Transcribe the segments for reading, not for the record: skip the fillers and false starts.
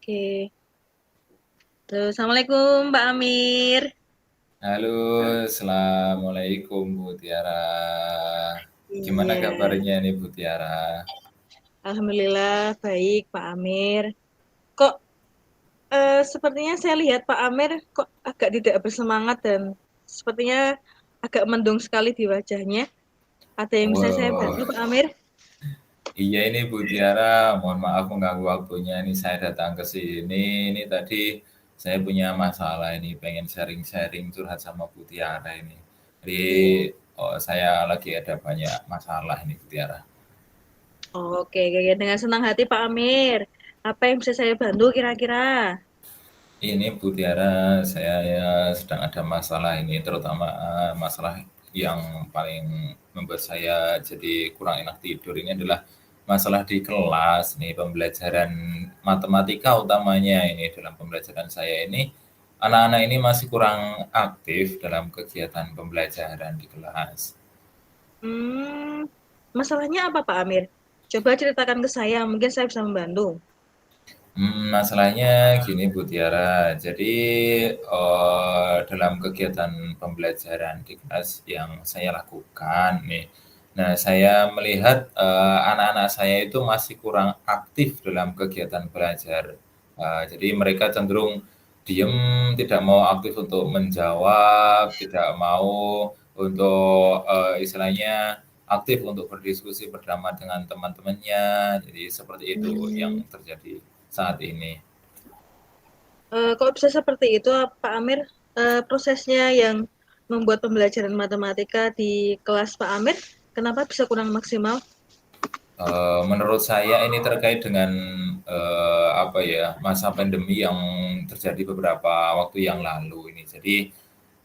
Oke. Halo, Assalamualaikum Mbak Amir. Halo, assalamualaikum Bu Tiara. Gimana Iya, kabarnya nih Bu Tiara? alhamdulillah baik Pak Amir. Kok sepertinya saya lihat Pak Amir kok agak tidak bersemangat dan sepertinya agak mendung sekali di wajahnya. Ada yang bisa saya bantu Wow, Pak Amir? iya ini Bu Tiara, mohon maaf mengganggu waktunya. Ini saya datang ke sini. Ini tadi saya punya masalah ini, pengen sharing-sharing curhat sama Bu Tiara ini. Jadi Iya. saya lagi ada banyak masalah ini Bu Tiara. Oke, oke, dengan senang hati Pak Amir. Apa yang bisa saya bantu kira-kira? Ini Bu Tiara, saya ya sedang ada masalah ini, terutama masalah yang paling membuat saya jadi kurang enak tidur ini adalah masalah di kelas nih, pembelajaran matematika utamanya ini dalam pembelajaran saya ini, anak-anak ini masih kurang aktif dalam kegiatan pembelajaran di kelas. Hmm, masalahnya apa Pak Amir? Coba ceritakan ke saya, mungkin saya bisa membantu. Masalahnya gini Bu Tiara, jadi, dalam kegiatan pembelajaran di kelas yang saya lakukan nih, nah saya melihat, anak-anak saya itu masih kurang aktif dalam kegiatan belajar. Jadi mereka cenderung diem, tidak mau aktif untuk menjawab, tidak mau untuk, istilahnya aktif untuk berdiskusi bersama dengan teman-temannya. Jadi seperti itu yang Hmm. terjadi saat ini. Kok bisa seperti itu, Pak Amir? Prosesnya yang membuat pembelajaran matematika di kelas Pak Amir, kenapa bisa kurang maksimal? Menurut saya ini terkait dengan, apa ya, masa pandemi yang terjadi beberapa waktu yang lalu ini. Jadi,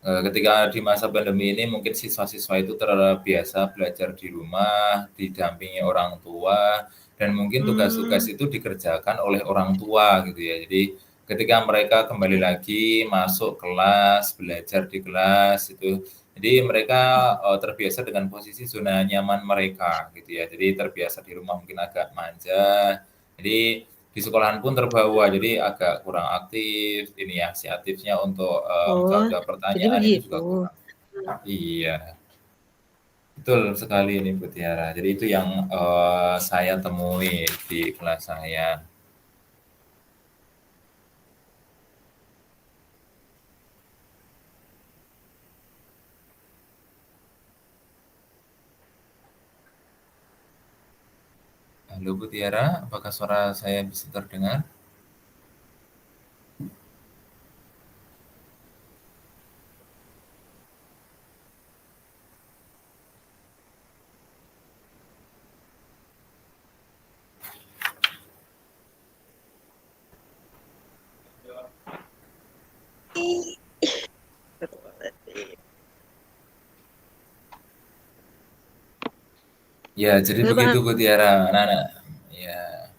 ketika di masa pandemi ini mungkin siswa-siswa itu terbiasa belajar di rumah, didampingi orang tua, dan mungkin tugas-tugas Hmm, itu dikerjakan oleh orang tua gitu ya. Jadi ketika mereka kembali lagi masuk kelas, belajar di kelas itu, jadi mereka, terbiasa dengan posisi zona nyaman mereka gitu ya. Jadi terbiasa di rumah mungkin agak manja, jadi di sekolahan pun terbawa, jadi agak kurang aktif, inisiatifnya untuk, oh, menjawab-jawab jadi pertanyaan ini begitu. juga kurang. Iya, betul sekali ini Bu Tiara. Jadi itu yang, saya temui di kelas saya. Halo Bu Tiara, apakah suara saya bisa terdengar? Ya, jadi Halo, begitu Pak. Bu Tiara, anak-anak. Ya,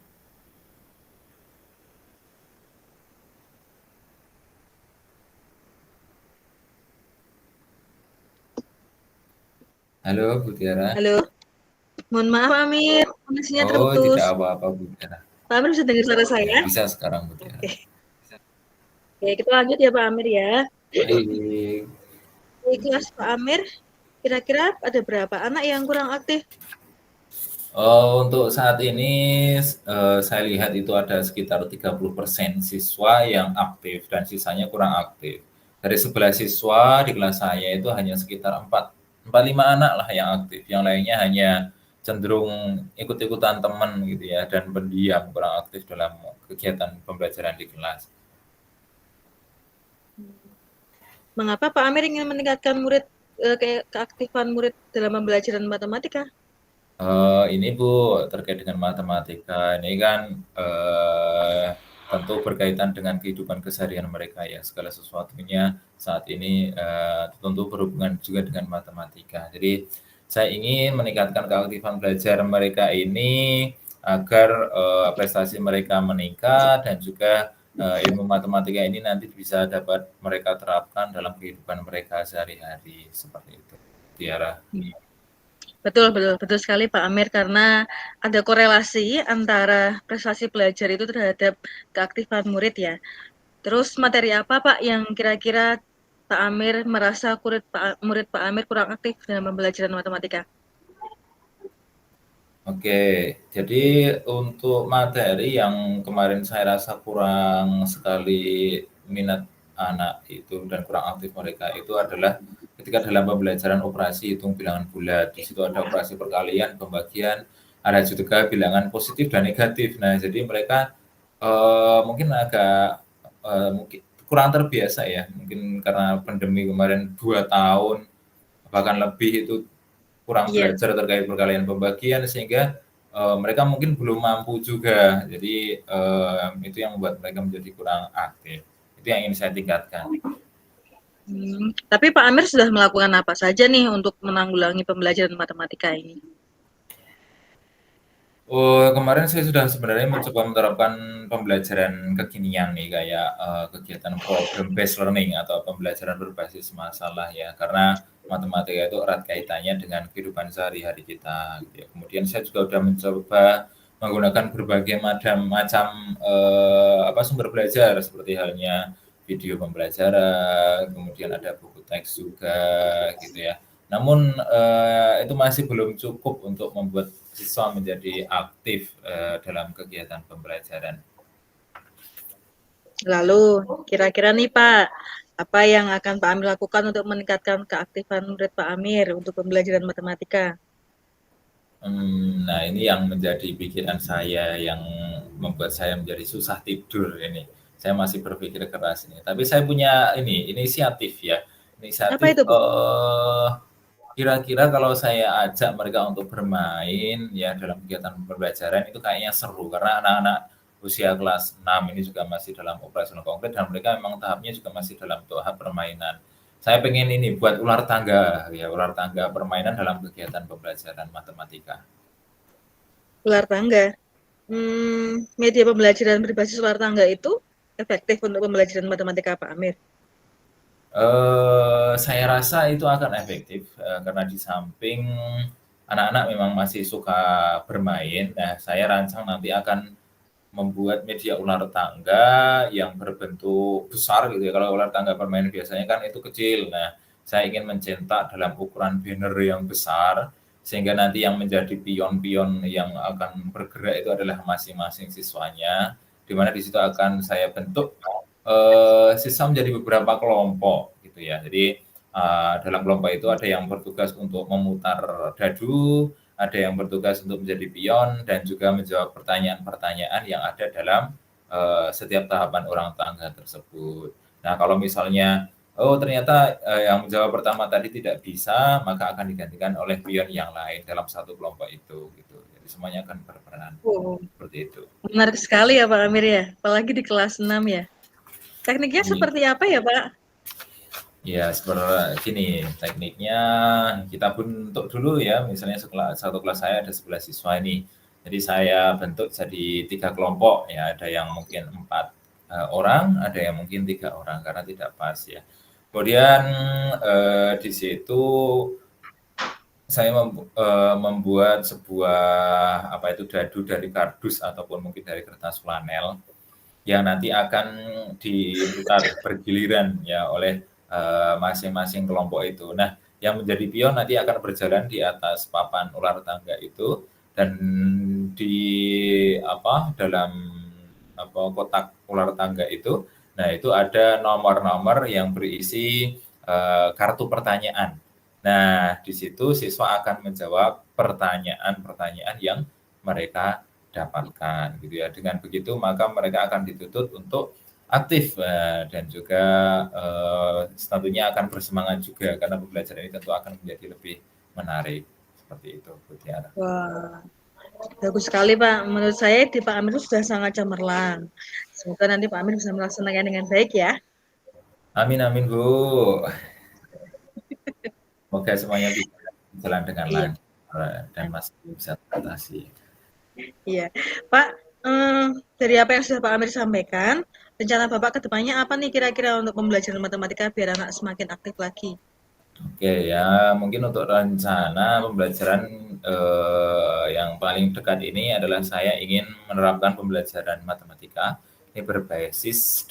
halo Bu Tiara. Halo. Mohon maaf, Pak Amir. Koneksinya Oh, terputus. tidak apa-apa Bu Tiara. Pak Amir bisa dengar suara Ya, saya? bisa sekarang Bu Tiara. Oke. Oke, kita lanjut ya, Pak Amir ya. Baik. Di kelas Pak Amir, kira-kira ada berapa anak yang kurang aktif? Untuk saat ini, saya lihat itu ada sekitar 30% siswa yang aktif dan sisanya kurang aktif. Dari 11 siswa di kelas saya itu hanya sekitar 4, 5 anak lah yang aktif, yang lainnya hanya cenderung ikut-ikutan teman gitu ya, dan pendiam, kurang aktif dalam kegiatan pembelajaran di kelas. Mengapa Pak Amir ingin meningkatkan murid keaktifan murid dalam pembelajaran matematika? Ini Bu, terkait dengan matematika, ini kan, tentu berkaitan dengan kehidupan keseharian mereka ya, segala sesuatunya saat ini, tentu berhubungan juga dengan matematika. Jadi, saya ingin meningkatkan keaktifan belajar mereka ini agar, prestasi mereka meningkat dan juga, ilmu matematika ini nanti bisa dapat mereka terapkan dalam kehidupan mereka sehari-hari, seperti itu, Tiara. Betul, betul, betul sekali Pak Amir karena ada korelasi antara prestasi belajar itu terhadap keaktifan murid ya. Terus materi apa Pak yang kira-kira Pak Amir merasa murid Pak Amir kurang aktif dalam pembelajaran matematika? Oke, jadi untuk materi yang kemarin saya rasa kurang sekali minat anak itu dan kurang aktif mereka itu adalah ketika dalam pembelajaran operasi hitung bilangan bulat. Di situ ada operasi perkalian, pembagian, ada juga bilangan positif dan negatif. Nah, jadi mereka mungkin agak mungkin kurang terbiasa ya, mungkin karena pandemi kemarin 2 tahun bahkan lebih itu kurang Iya. belajar terkait perkalian pembagian sehingga mereka mungkin belum mampu juga. Jadi itu yang membuat mereka menjadi kurang aktif. Itu yang ingin saya tingkatkan. Tapi Pak Amir sudah melakukan apa saja nih untuk menanggulangi pembelajaran matematika ini? Oh, kemarin saya sudah sebenarnya mencoba menerapkan pembelajaran kekinian nih kayak kegiatan problem based learning atau pembelajaran berbasis masalah ya karena matematika itu erat kaitannya dengan kehidupan sehari-hari kita gitu ya. Kemudian saya juga sudah mencoba menggunakan berbagai macam apa sumber belajar seperti halnya video pembelajaran, kemudian ada buku teks juga gitu ya. Namun itu masih belum cukup untuk membuat siswa menjadi aktif dalam kegiatan pembelajaran. Lalu, kira-kira nih Pak, apa yang akan Pak Amir lakukan untuk meningkatkan keaktifan murid Pak Amir untuk pembelajaran matematika? Nah ini yang menjadi pikiran saya yang membuat saya menjadi susah tidur ini. Saya masih berpikir keras ini. Tapi saya punya ini inisiatif ya. Apa Inisiatif itu, Bu? kira-kira kalau saya ajak mereka untuk bermain ya dalam kegiatan pembelajaran itu kayaknya seru karena anak-anak usia kelas 6 ini juga masih dalam operasional konkret dan mereka memang tahapnya juga masih dalam tahap permainan. Saya pengen ini buat ular tangga ya, ular tangga permainan dalam kegiatan pembelajaran matematika. Ular tangga. Media pembelajaran berbasis ular tangga itu efektif untuk pembelajaran matematika Pak Amir. Saya rasa itu akan efektif, karena di samping anak-anak memang masih suka bermain, nah saya rancang nanti akan membuat media ular tangga yang berbentuk besar gitu ya, kalau ular tangga permainan biasanya kan itu kecil. Nah, saya ingin mencetak dalam ukuran banner yang besar, sehingga nanti yang menjadi pion-pion yang akan bergerak itu adalah masing-masing siswanya, di mana di situ akan saya bentuk siswa menjadi beberapa kelompok gitu ya. Jadi dalam kelompok itu ada yang bertugas untuk memutar dadu, ada yang bertugas untuk menjadi pion dan juga menjawab pertanyaan-pertanyaan yang ada dalam setiap tahapan orang tangga tersebut. Nah, kalau misalnya oh ternyata yang menjawab pertama tadi tidak bisa, maka akan digantikan oleh pion yang lain dalam satu kelompok itu gitu. Jadi semuanya akan berperan Oh, seperti itu. menarik sekali ya Pak Amir ya, apalagi di kelas 6 ya. Tekniknya Iya. seperti apa ya Pak? Ya, seperti gini, tekniknya kita bentuk dulu ya, misalnya satu kelas saya ada 11 siswa ini. Jadi saya bentuk jadi 3 kelompok ya, ada yang mungkin 4 orang, ada yang mungkin 3 orang karena tidak pas ya. Kemudian di situ saya membuat sebuah apa itu dadu dari kardus ataupun mungkin dari kertas flanel yang nanti akan diputar bergiliran ya oleh masing-masing kelompok itu. Nah, yang menjadi pion nanti akan berjalan di atas papan ular tangga itu dan di apa dalam apa kotak ular tangga itu, nah itu ada nomor-nomor yang berisi kartu pertanyaan. Nah, di situ siswa akan menjawab pertanyaan-pertanyaan yang mereka dapatkan gitu ya. Dengan begitu maka mereka akan dituntut untuk aktif dan juga tentunya akan bersemangat juga karena pembelajaran ini tentu akan menjadi lebih menarik seperti itu, Bu Tiara. Wah, bagus sekali Pak. Menurut saya di Pak Amir itu sudah sangat cemerlang. Semoga nanti Pak Amir bisa melaksanakan dengan baik ya. Amin amin Bu. Semoga semuanya bisa berjalan dengan Iya, lancar dan masih bisa teratasi. iya. Pak, dari apa yang sudah Pak Amir sampaikan, rencana Bapak ke depannya apa nih kira-kira untuk pembelajaran matematika biar anak semakin aktif lagi? Oke ya, mungkin untuk rencana pembelajaran, yang paling dekat ini adalah saya ingin menerapkan pembelajaran matematika ini berbasis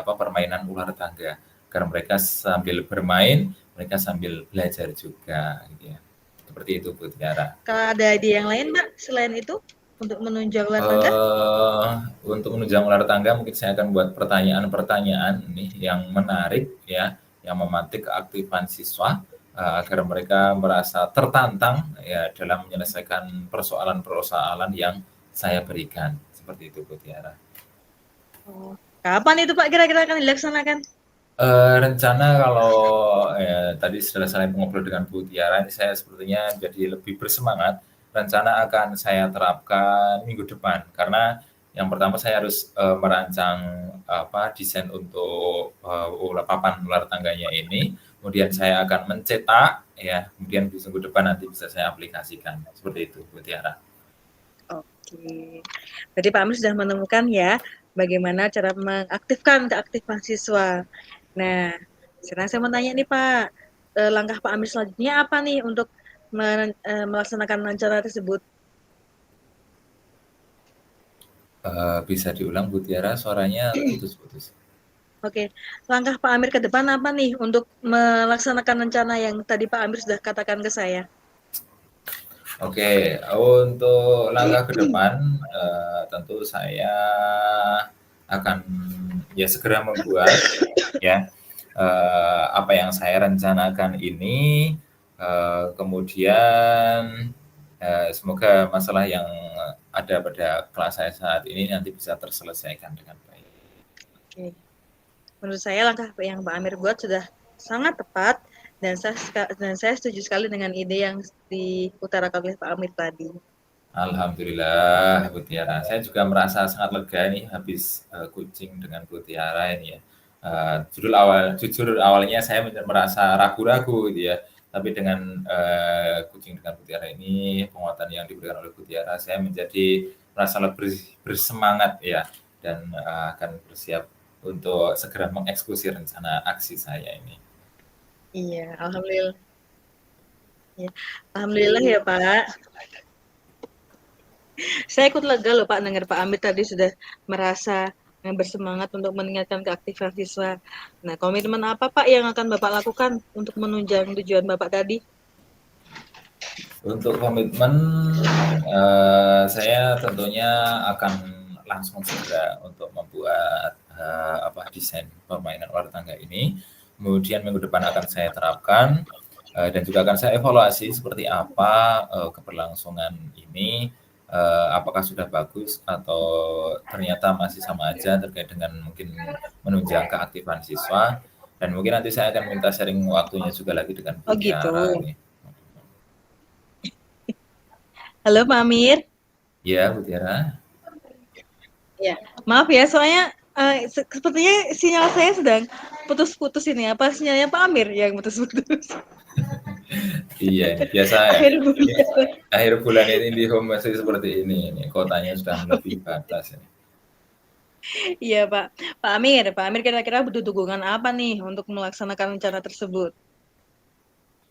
permainan ular tangga, agar mereka sambil bermain, mereka sambil belajar juga gitu ya. Seperti itu Bu Tiara. Kalau ada ide yang lain, Mbak, selain itu untuk menunjang ular tangga? Eee, untuk menunjang ular tangga mungkin saya akan buat pertanyaan-pertanyaan nih yang menarik ya, yang mematik keaktifan siswa, agar mereka merasa tertantang ya dalam menyelesaikan persoalan-persoalan yang saya berikan, seperti itu Bu Tiara. Oh, kapan itu Pak kira-kira akan dilaksanakan? Rencana kalau, tadi setelah saya ngobrol dengan Bu Tiara, ini saya sepertinya jadi lebih bersemangat. Rencana akan saya terapkan minggu depan, karena yang pertama saya harus, merancang, desain untuk, papan ular tangganya ini, kemudian saya akan mencetak, ya, kemudian di minggu depan nanti bisa saya aplikasikan, seperti itu Bu Tiara. Oke. Berarti Pak Amir sudah menemukan ya, bagaimana cara mengaktifkan keaktifan siswa. Nah, sekarang saya mau tanya nih Pak, langkah Pak Amir selanjutnya apa nih untuk melaksanakan rencana tersebut? Bisa diulang Bu Tiara, suaranya putus-putus. Oke, langkah Pak Amir ke depan apa nih untuk melaksanakan rencana yang tadi Pak Amir sudah katakan ke saya? Oke, untuk langkah ke depan, tentu saya akan ya segera membuat ya, apa yang saya rencanakan ini, kemudian, semoga masalah yang ada pada kelas saya saat ini nanti bisa terselesaikan dengan baik. Oke. Menurut saya langkah yang Pak Amir buat sudah sangat tepat dan saya setuju sekali dengan ide yang diutarakan oleh Pak Amir tadi. Alhamdulillah Bu Tiara. Saya juga merasa sangat lega nih habis, kucing dengan Bu Tiara ini ya. Jujur awalnya saya merasa ragu-ragu gitu ya, tapi dengan, kucing dengan Bu Tiara ini, penguatan yang diberikan oleh Bu Tiara, saya menjadi merasa lebih bersemangat ya, dan, akan bersiap untuk segera mengeksekusi rencana aksi saya ini. Iya, alhamdulillah. Ya. Alhamdulillah ya Pak. Saya ikut lega loh Pak dengar Pak Amir tadi sudah merasa bersemangat untuk meningkatkan keaktifan siswa. Nah, komitmen apa Pak yang akan Bapak lakukan untuk menunjang tujuan Bapak tadi? Untuk komitmen, saya tentunya akan langsung segera untuk membuat, desain permainan ular tangga ini. Kemudian minggu depan akan saya terapkan, dan juga akan saya evaluasi seperti apa, keberlangsungan ini, apakah sudah bagus atau ternyata masih sama aja terkait dengan mungkin menunjang keaktifan siswa, dan mungkin nanti saya akan minta sharing waktunya juga lagi dengan Oh Bu gitu. Tiara ini. Halo Pak Amir. Iya, Bu Tiara? Ya, maaf ya, soalnya sepertinya sinyal saya sedang putus-putus ini. Apa sinyalnya Pak Amir yang putus-putus? Iya, ini biasa ya. Akhir Ini bulan. akhir bulan ini di home masih seperti ini kotanya sudah melebihi batas ini. Iya Pak. Pak Amir kira-kira butuh dukungan apa nih untuk melaksanakan rencana tersebut?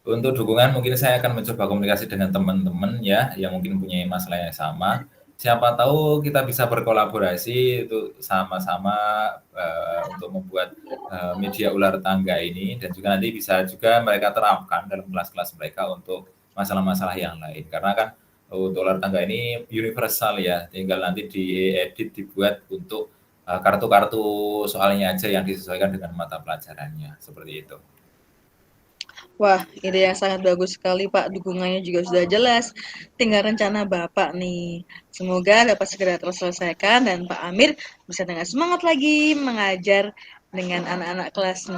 Untuk dukungan mungkin saya akan mencoba komunikasi dengan teman-teman ya, yang mungkin punya masalah yang sama. Siapa tahu kita bisa berkolaborasi untuk sama-sama, untuk membuat, media ular tangga ini dan juga nanti bisa juga mereka terapkan dalam kelas-kelas mereka untuk masalah-masalah yang lain. Karena kan untuk ular tangga ini universal ya, tinggal nanti diedit, dibuat untuk, kartu-kartu soalnya aja yang disesuaikan dengan mata pelajarannya, seperti itu. Wah, ide yang sangat bagus sekali Pak. Dukungannya juga sudah jelas. Tinggal rencana Bapak nih. Semoga dapat segera terselesaikan dan Pak Amir bisa dengan semangat lagi mengajar dengan anak-anak kelas 6.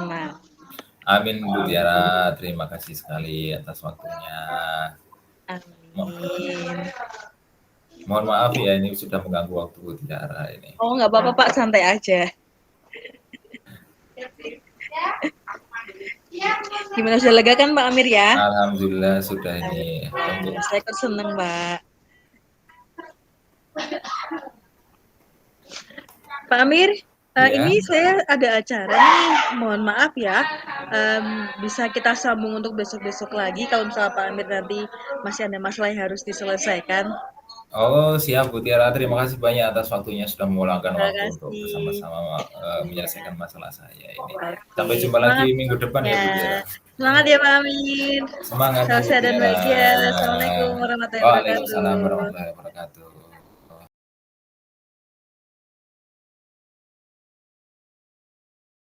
Amin Bu Tiara, terima kasih sekali atas waktunya. Amin. Mohon maaf ya ini sudah mengganggu waktu Bu Tiara ini. Oh, nggak apa-apa Pak, santai aja. Gimana, sudah lega kan Pak Amir ya? Alhamdulillah sudah ini untuk Saya ikut seneng Pak. Pak Amir, ini ya. saya ada acara nih. Mohon maaf ya. bisa kita sambung untuk besok-besok lagi kalau misalnya Pak Amir nanti masih ada masalah yang harus diselesaikan. Oh, siap Bu Tiara. Terima kasih banyak atas waktunya sudah meluangkan Terima waktu untuk kasih. bersama-sama Iya. menyelesaikan masalah saya ini. Oke, Sampai jumpa lagi semangat minggu depan ya ya. Bu Tiara. Semangat ya Pak Amir. Semangat Salam Bu sehat dan Tiara. bahagia. Assalamualaikum warahmatullahi Waalaikumsalam wabarakatuh. warahmatullahi wabarakatuh.